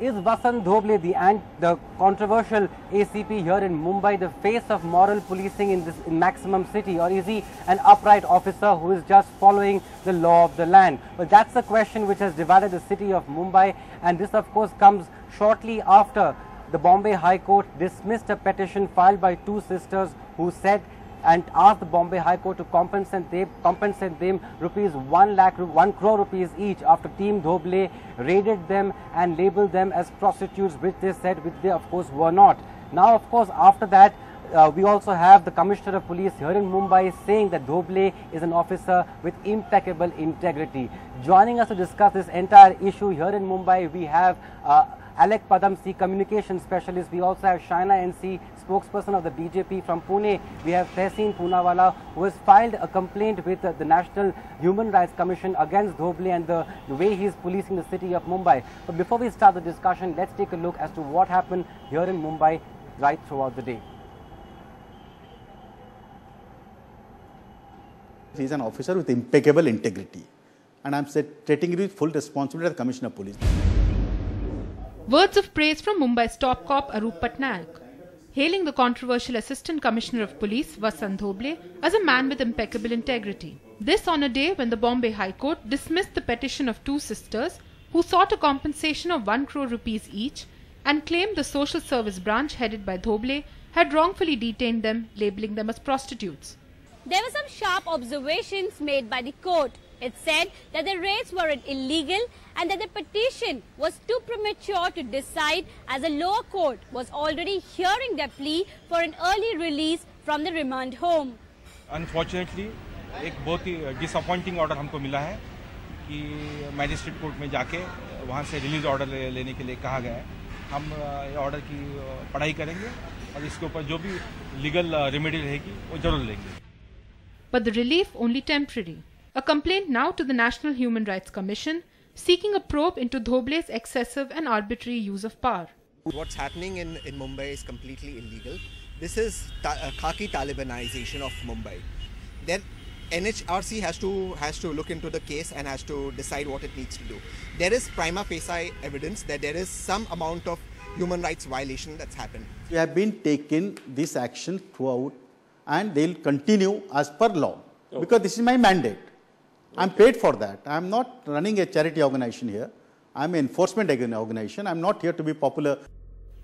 Is Vasant Dhoble, the controversial ACP here in Mumbai, the face of moral policing in maximum city, or is he an upright officer who is just following the law of the land? Well, that's the question which has divided the city of Mumbai, and this of course comes shortly after the Bombay High Court dismissed a petition filed by two sisters who said and asked the Bombay High Court to compensate them rupees 1 crore rupees each after Team Dhoble raided them and labelled them as prostitutes, which they said which they of course were not. Now of course after that we also have the Commissioner of Police here in Mumbai saying that Dhoble is an officer with impeccable integrity. Joining us to discuss this entire issue here in Mumbai, we have Alec Padamsi, communication specialist. We also have Shaina NC, spokesperson of the BJP from Pune. We have Tehseen Poonawala, who has filed a complaint with the National Human Rights Commission against Dhoble and the way he is policing the city of Mumbai. But before we start the discussion, let's take a look as to what happened here in Mumbai right throughout the day. He is an officer with impeccable integrity, and I am taking with full responsibility as Commissioner of Police. Words of praise from Mumbai's top cop Arup Patnaik, hailing the controversial Assistant Commissioner of Police Vasant Dhoble as a man with impeccable integrity. This on a day when the Bombay High Court dismissed the petition of two sisters who sought a compensation of 1 crore rupees each and claimed the social service branch headed by Dhoble had wrongfully detained them, labelling them as prostitutes. There were some sharp observations made by the court. It said that the raids were illegal and that the petition was too premature to decide, as the lower court was already hearing their plea for an early release from the remand home. Unfortunately, एक बहुत ही disappointing order हमको मिला है कि magistrate court में जाके वहाँ से release order लेने के लिए कहा गया है. हम order की पढ़ाई करेंगे और इसके ऊपर जो भी legal remedy रहेगी वो जरूर लेंगे. But the relief only temporary. A complaint now to the National Human Rights Commission seeking a probe into Dhoble's excessive and arbitrary use of power. What's happening in Mumbai is completely illegal. This is khaki Talibanization of Mumbai. Then NHRC has to look into the case and has to decide what it needs to do. There is prima facie evidence that there is some amount of human rights violation that's happened. We have been taking this action throughout, and they will continue as per law, because this is my mandate. I am paid for that. I am not running a charity organization here. I am an enforcement organization. I am not here to be popular.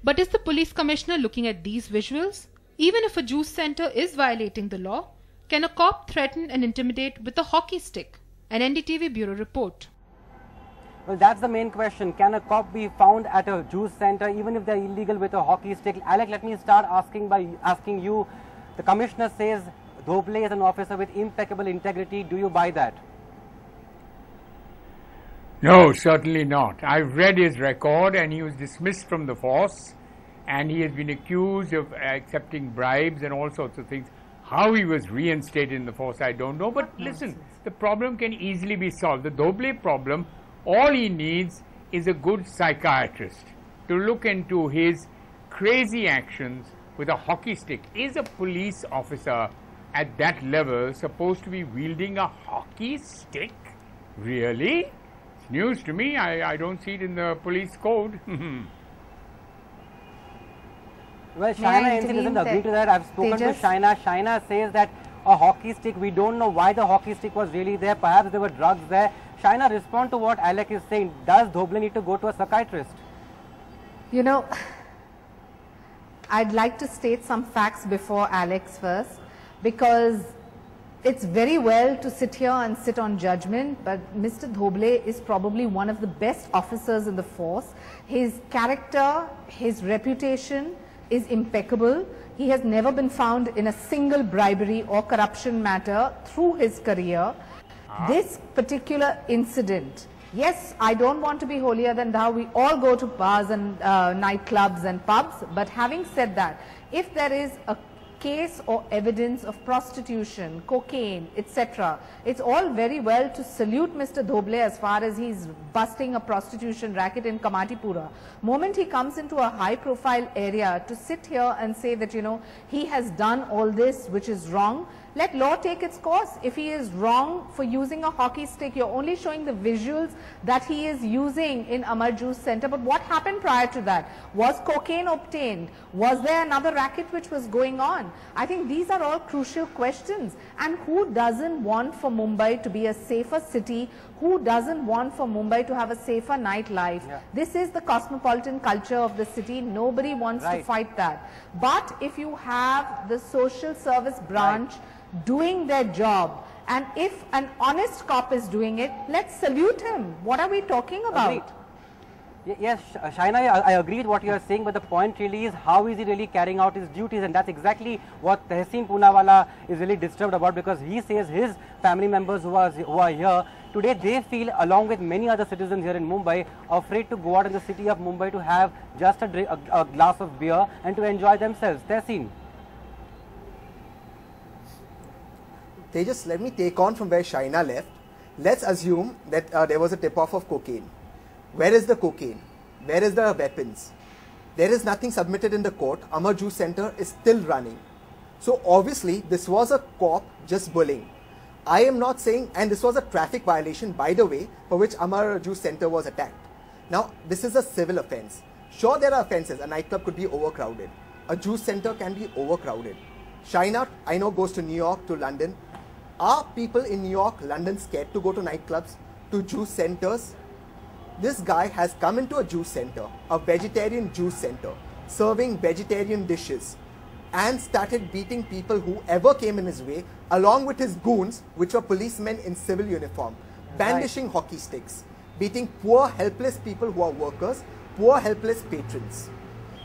But is the police commissioner looking at these visuals? Even if a juice center is violating the law, can a cop threaten and intimidate with a hockey stick? An NDTV bureau report. Well, that's the main question. Can a cop be found at a juice center even if they're illegal with a hockey stick? Alec, let me start asking you. The commissioner says Dhoble is an officer with impeccable integrity. Do you buy that? No, certainly not. I've read his record, and he was dismissed from the force, and he has been accused of accepting bribes and all sorts of things. How he was reinstated in the force, I don't know. But listen, the problem can easily be solved. The Dhoble problem, all he needs is a good psychiatrist to look into his crazy actions with a hockey stick. Is a police officer at that level supposed to be wielding a hockey stick? Really? It's news to me. I don't see it in the police code. Well, Shaina doesn't agree to that. I've spoken to Shaina. Shaina says that a hockey stick, we don't know why the hockey stick was really there. Perhaps there were drugs there. Shaina, respond to what Alec is saying. Does Dhoble need to go to a psychiatrist? You know, I'd like to state some facts before Alex first, because it's very well to sit here and sit on judgment, but Mr. Dhoble is probably one of the best officers in the force. His character, his reputation is impeccable. He has never been found in a single bribery or corruption matter through his career. This particular incident, yes, I don't want to be holier than thou. We all go to bars and nightclubs and pubs. But having said that, if there is a case or evidence of prostitution, cocaine, etc., it's all very well to salute Mr. Dhoble as far as he's busting a prostitution racket in Kamatipura. Moment he comes into a high profile area, to sit here and say that, you know, he has done all this which is wrong. Let law take its course. If he is wrong for using a hockey stick, you're only showing the visuals that he is using in Amar Juice Center. But what happened prior to that? Was cocaine obtained? Was there another racket which was going on? I think these are all crucial questions. And who doesn't want for Mumbai to be a safer city? Who doesn't want for Mumbai to have a safer nightlife? Yeah. This is the cosmopolitan culture of the city. Nobody wants to fight that. But if you have the social service branch doing their job, and if an honest cop is doing it, let's salute him. What are we talking about? Agreed. Yes, Shaina, I agree with what you are saying, but the point really is how is he really carrying out his duties, and that's exactly what Tehseen Poonawala is really disturbed about, because he says his family members who are here today, they feel, along with many other citizens here in Mumbai, afraid to go out in the city of Mumbai to have just a glass of beer and to enjoy themselves. Tehseen. Tejas, let me take on from where Shaina left. Let's assume that there was a tip-off of cocaine. Where is the cocaine? Where is the weapons? There is nothing submitted in the court. Amar Juice Center is still running. So obviously this was a cop just bullying. I am not saying, and this was a traffic violation, by the way, for which Amar Juice Center was attacked. Now this is a civil offence. Sure, there are offences. A nightclub could be overcrowded. A juice center can be overcrowded. Shaina, I know, goes to New York, to London. Are people in New York, London scared to go to nightclubs, to juice centers? This guy has come into a juice center, a vegetarian juice center, serving vegetarian dishes, and started beating people whoever came in his way, along with his goons, which were policemen in civil uniform, brandishing hockey sticks, beating poor helpless people who are workers, poor helpless patrons.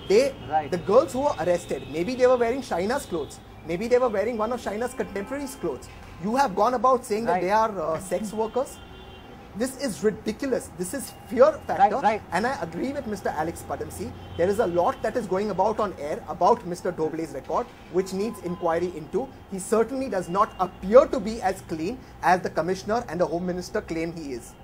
The girls who were arrested, maybe they were wearing Shaina's clothes, maybe they were wearing one of Shaina's contemporaries' clothes. You have gone about saying that they are sex workers. This is ridiculous. This is fear factor. And I agree with Mr. Alex Padamsee. There is a lot that is going about on air about Mr. Dhoble's record, which needs inquiry into. He certainly does not appear to be as clean as the Commissioner and the Home Minister claim he is.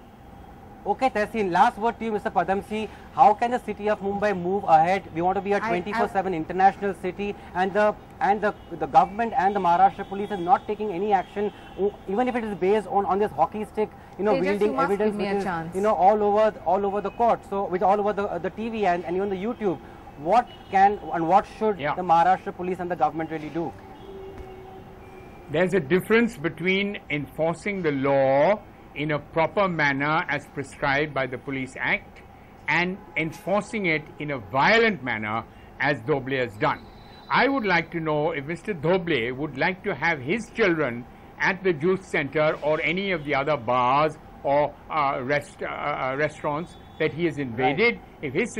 Okay, Tehseen, last word to you, Mr. Padamsee. How can the city of Mumbai move ahead? We want to be a 24/7 international city, and the government and the Maharashtra police is not taking any action, even if it is based on this hockey stick, wielding evidence, which is, all over the court, so with all over the TV and even the YouTube. What can and what should the Maharashtra police and the government really do? There's a difference between enforcing the law in a proper manner as prescribed by the Police Act and enforcing it in a violent manner as Dhoble has done. I would like to know if Mr. Dhoble would like to have his children at the juice center or any of the other bars or restaurants that he has invaded. If his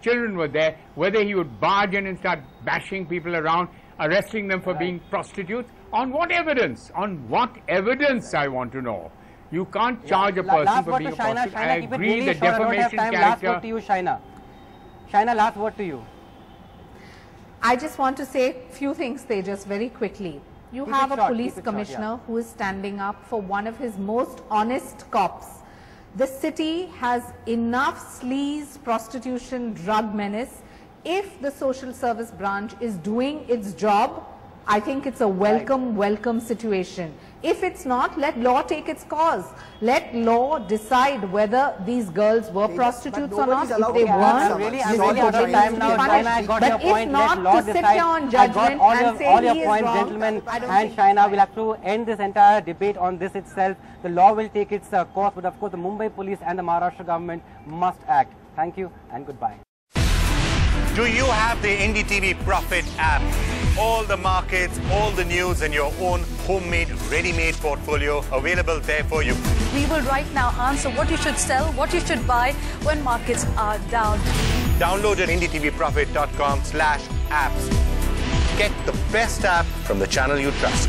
children were there, whether he would barge in and start bashing people around, arresting them for being prostitutes. On what evidence? On what evidence, I want to know. You can't charge a person for being a prostitute. I agree that defamation character. Last word to you, Shaina. Shaina, last word to you. I just want to say a few things, Tejas, very quickly. You have a police commissioner who is standing up for one of his most honest cops. The city has enough sleaze, prostitution, drug menace. If the social service branch is doing its job, I think it's a welcome situation. If it's not, let law take its course. Let law decide whether these girls were prostitutes or not. If they weren't, I'm really out of time now. Shaina, I got your point. Let law decide. I got all your points, gentlemen. And Shaina, we'll have to end this entire debate on this itself. The law will take its course, but of course the Mumbai police and the Maharashtra government must act. Thank you and goodbye. Do you have the NDTV Profit app? All the markets, all the news and your own homemade, ready-made portfolio available there for you. We will right now answer what you should sell, what you should buy when markets are down. Download at ndtvprofit.com/apps. Get the best app from the channel you trust.